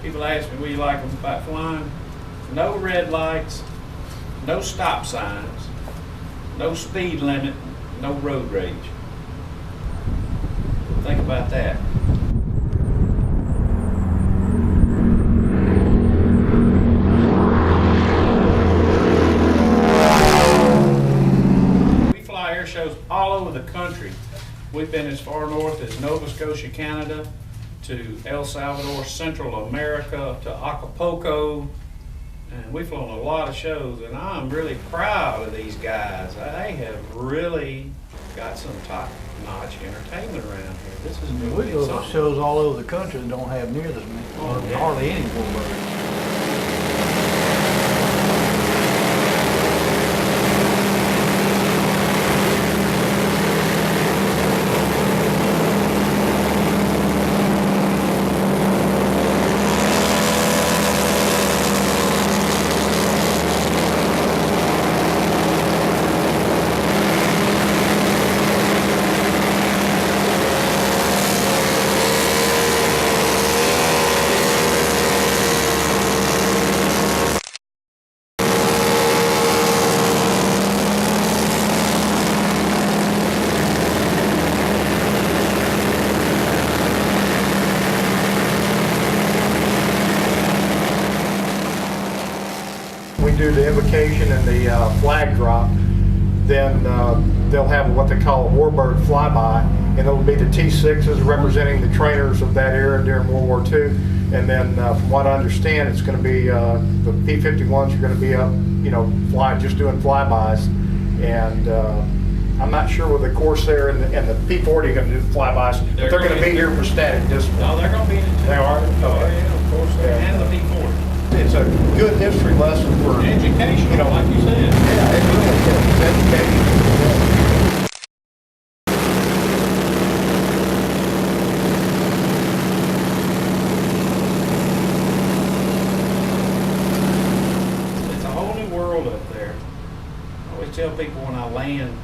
People ask me, what do you like about flying? No red lights, no stop signs, no speed limit, no road rage. Think about that. We fly air shows all over the country. We've been as far north as Nova Scotia, Canada, to El Salvador, Central America, to Acapulco, and we've flown a lot of shows, and I'm really proud of these guys. They have really got some top-notch entertainment around here. This is We really go to something. shows all over the country that don't have near this many, or Yeah. hardly any warbirds. We do the invocation and the flag drop, then they'll have what they call a warbird flyby, and it'll be the T-6s representing the trainers of that era during World War II. And then from what I understand, it's going to be the P-51s are going to be up, just doing flybys. And I'm not sure with the Corsair and the P-40 are going to do flybys, but they're going to be here for static discipline. No, they're going to be in it too. They are? Oh, Okay. yeah, of course, and the P-40. It's a good history lesson for Education, like you said. Yeah, it really is. It's education. It's a whole new world up there. I always tell people when I land,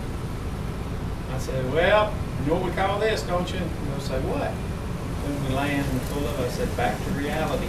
I say, well, you know what we call this, don't you? And they'll say, what? When we land and pull up, I said, back to reality.